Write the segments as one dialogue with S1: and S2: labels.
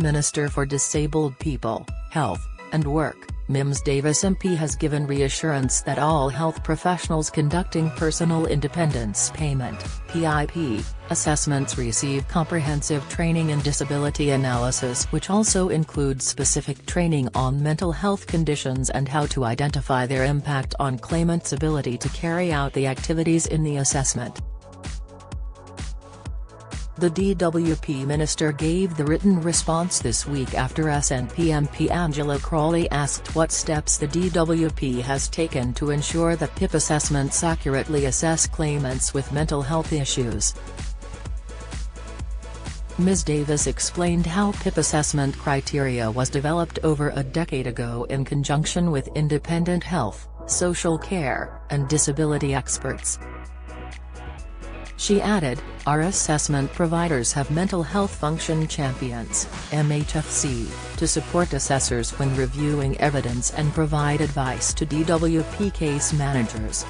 S1: Minister for Disabled People, Health, and Work, Ms Davis MP has given reassurance that all health professionals conducting Personal Independence Payment (PIP) assessments receive comprehensive training in disability analysis, which also includes specific training on mental health conditions and how to identify their impact on claimants' ability to carry out the activities in the assessment. The DWP minister gave the written response this week after SNP MP Angela Crawley asked what steps the DWP has taken to ensure that PIP assessments accurately assess claimants with mental health issues. Ms Davis explained how PIP assessment criteria was developed over a decade ago in conjunction with independent health, social care, and disability experts. She added, "Our assessment providers have mental health function champions, MHFC, to support assessors when reviewing evidence and provide advice to DWP case managers.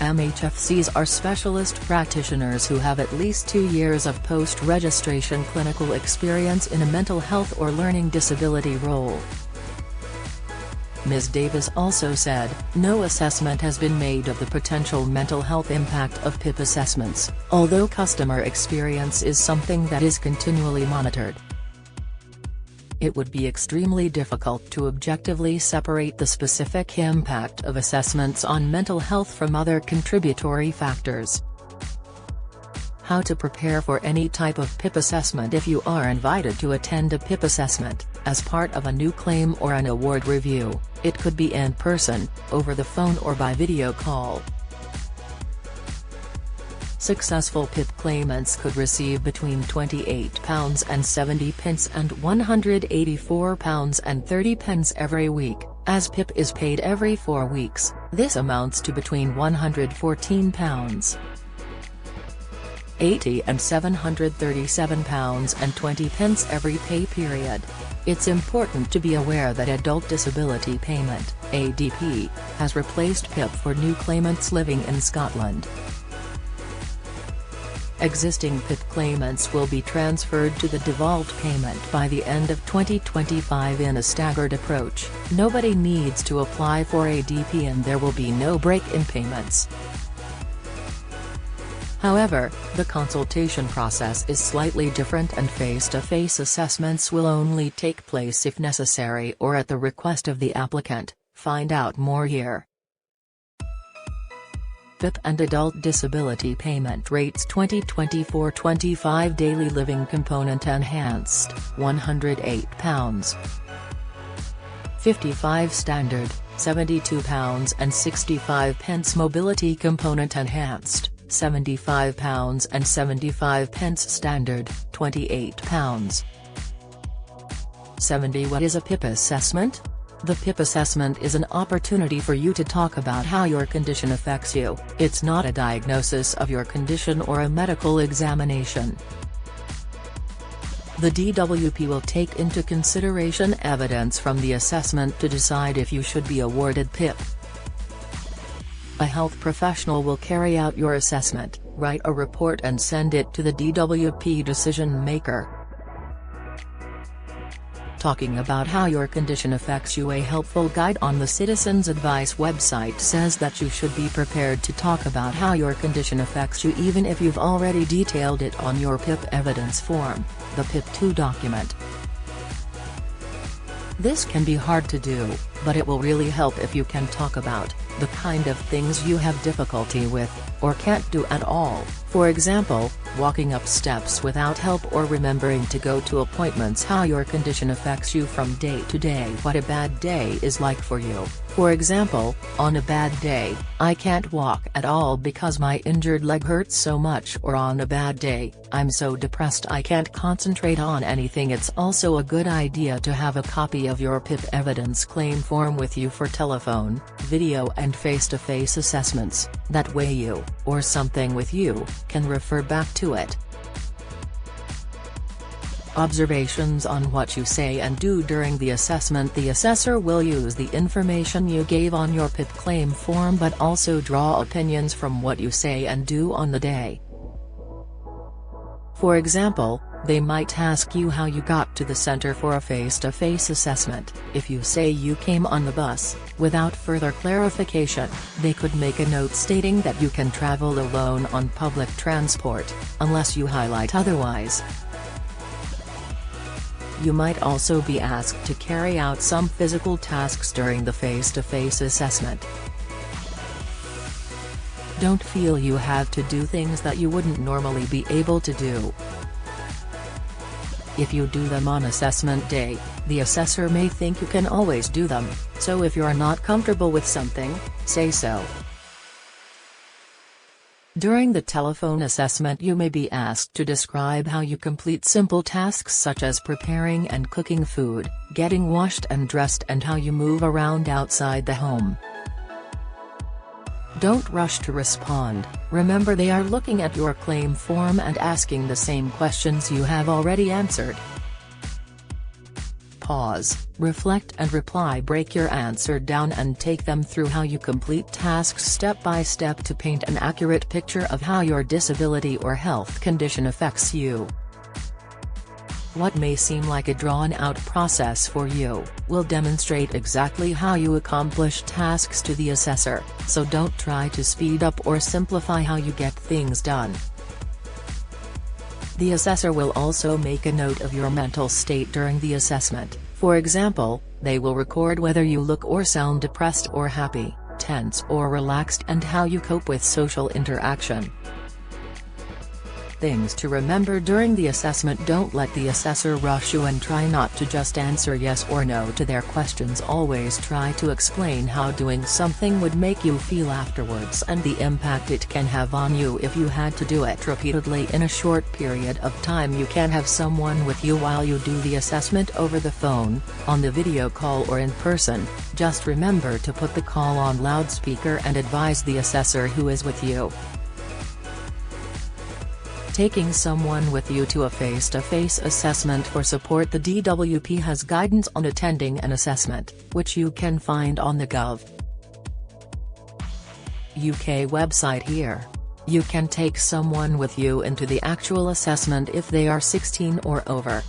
S1: MHFCs are specialist practitioners who have at least 2 years of post-registration clinical experience in a mental health or learning disability role." Ms Davis also said, "No assessment has been made of the potential mental health impact of PIP assessments, although customer experience is something that is continually monitored. It would be extremely difficult to objectively separate the specific impact of assessments on mental health from other contributory factors." How to prepare for any type of PIP assessment. If you are invited to attend a PIP assessment, as part of a new claim or an award review, it could be in person, over the phone or by video call. Successful PIP claimants could receive between £28.70 and £184.30 every week, as PIP is paid every 4 weeks. This amounts to between £114.80 and £737.20 every pay period. It's important to be aware that Adult Disability Payment (ADP) has replaced PIP for new claimants living in Scotland. Existing PIP claimants will be transferred to the devolved payment by the end of 2025 in a staggered approach. Nobody needs to apply for ADP and there will be no break in payments. However, the consultation process is slightly different and face-to-face assessments will only take place if necessary or at the request of the applicant. Find out more here. PIP and Adult Disability Payment Rates 2024-25 Daily Living Component Enhanced, £108. 55 Standard, £72.65 Mobility Component Enhanced, £75.75 Standard, £28. 70 What is a PIP assessment? The PIP assessment is an opportunity for you to talk about how your condition affects you. It's not a diagnosis of your condition or a medical examination. The DWP will take into consideration evidence from the assessment to decide if you should be awarded PIP. A health professional will carry out your assessment, write a report and send it to the DWP decision maker. Talking about how your condition affects you. A helpful guide on the Citizens Advice website says that you should be prepared to talk about how your condition affects you even if you've already detailed it on your PIP evidence form, the PIP-2 document. This can be hard to do, but it will really help if you can talk about the kind of things you have difficulty with, or can't do at all. For example, walking up steps without help or remembering to go to appointments. How your condition affects you from day to day. What a bad day is like for you. For example, on a bad day, I can't walk at all because my injured leg hurts so much. Or on a bad day, I'm so depressed I can't concentrate on anything. It's also a good idea to have a copy of your PIP evidence claim form with you for telephone, video and face-to-face assessments. That way you, or something with you, can refer back to it. Observations on what you say and do during the assessment. The assessor will use the information you gave on your PIP claim form but also draw opinions from what you say and do on the day. For example, They might ask you how you got to the center for a face-to-face assessment. If you say you came on the bus, without further clarification, they could make a note stating that you can travel alone on public transport, unless you highlight otherwise. You might also be asked to carry out some physical tasks during the face-to-face assessment. Don't feel you have to do things that you wouldn't normally be able to do. If you do them on assessment day, the assessor may think you can always do them, so if you're not comfortable with something, say so. During the telephone assessment you may be asked to describe how you complete simple tasks such as preparing and cooking food, getting washed and dressed, and how you move around outside the home. Don't rush to respond. Remember, they are looking at your claim form and asking the same questions you have already answered. Pause, reflect and reply. Break your answer down and take them through how you complete tasks step by step to paint an accurate picture of how your disability or health condition affects you. What may seem like a drawn-out process for you, will demonstrate exactly how you accomplish tasks to the assessor, so don't try to speed up or simplify how you get things done. The assessor will also make a note of your mental state during the assessment. For example, they will record whether you look or sound depressed or happy, tense or relaxed, and how you cope with social interaction. Things to remember during the assessment: don't let the assessor rush you and try not to just answer yes or no to their questions. Always try to explain how doing something would make you feel afterwards and the impact it can have on you if you had to do it repeatedly in a short period of time. You can have someone with you while you do the assessment over the phone, on the video call, or in person. Just remember to put the call on loudspeaker and advise the assessor who is with you. Taking someone with you to a face-to-face assessment for support. The DWP has guidance on attending an assessment, which you can find on the Gov.uk website here. You can take someone with you into the actual assessment if they are 16 or over.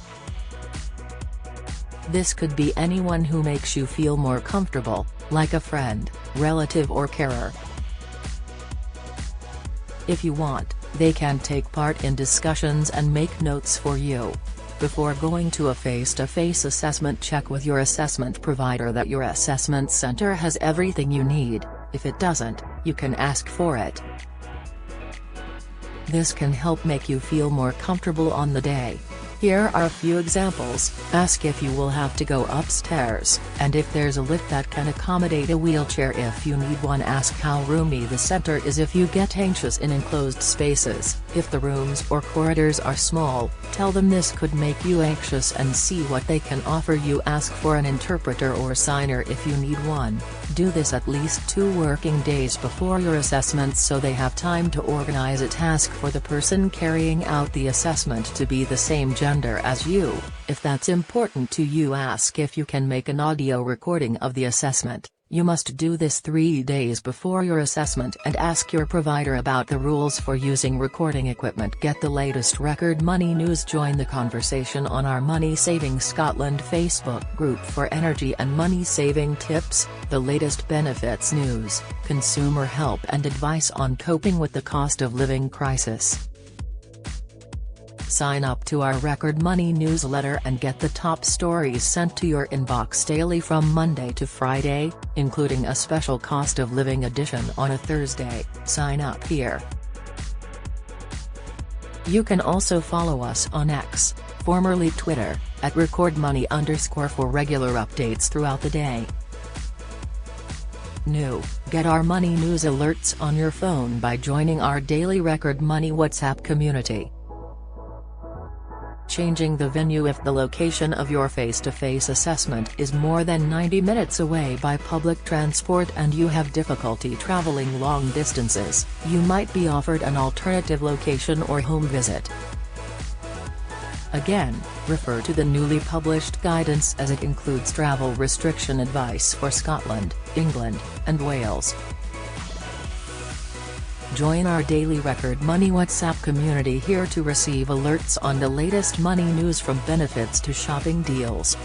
S1: This could be anyone who makes you feel more comfortable, like a friend, relative or carer. If you want, they can take part in discussions and make notes for you. Before going to a face-to-face assessment, check with your assessment provider that your assessment center has everything you need. If it doesn't, you can ask for it. This can help make you feel more comfortable on the day. Here are a few examples. Ask if you will have to go upstairs, and if there's a lift that can accommodate a wheelchair if you need one. Ask how roomy the center is if you get anxious in enclosed spaces. If the rooms or corridors are small, tell them this could make you anxious and see what they can offer you. Ask for an interpreter or signer if you need one. Do this at least 2 working days before your assessment so they have time to organize it. Ask for the person carrying out the assessment to be the same gender as you. If that's important to you, ask if you can make an audio recording of the assessment. You must do this 3 days before your assessment and ask your provider about the rules for using recording equipment. Get the latest record money news. Join the conversation on our Money Saving Scotland Facebook group for energy and money saving tips, the latest benefits news, consumer help and advice on coping with the cost of living crisis. Sign up to our Record Money newsletter and get the top stories sent to your inbox daily from Monday to Friday, including a special cost of living edition on a Thursday. Sign up here. You can also follow us on X, formerly Twitter, at @recordmoney_ for regular updates throughout the day. New: get our money news alerts on your phone by joining our daily Record Money WhatsApp community. Changing the venue: if the location of your face-to-face assessment is more than 90 minutes away by public transport and you have difficulty traveling long distances, you might be offered an alternative location or home visit. Again, refer to the newly published guidance as it includes travel restriction advice for Scotland, England, and Wales. Join our daily Record Money WhatsApp community here to receive alerts on the latest money news from benefits to shopping deals.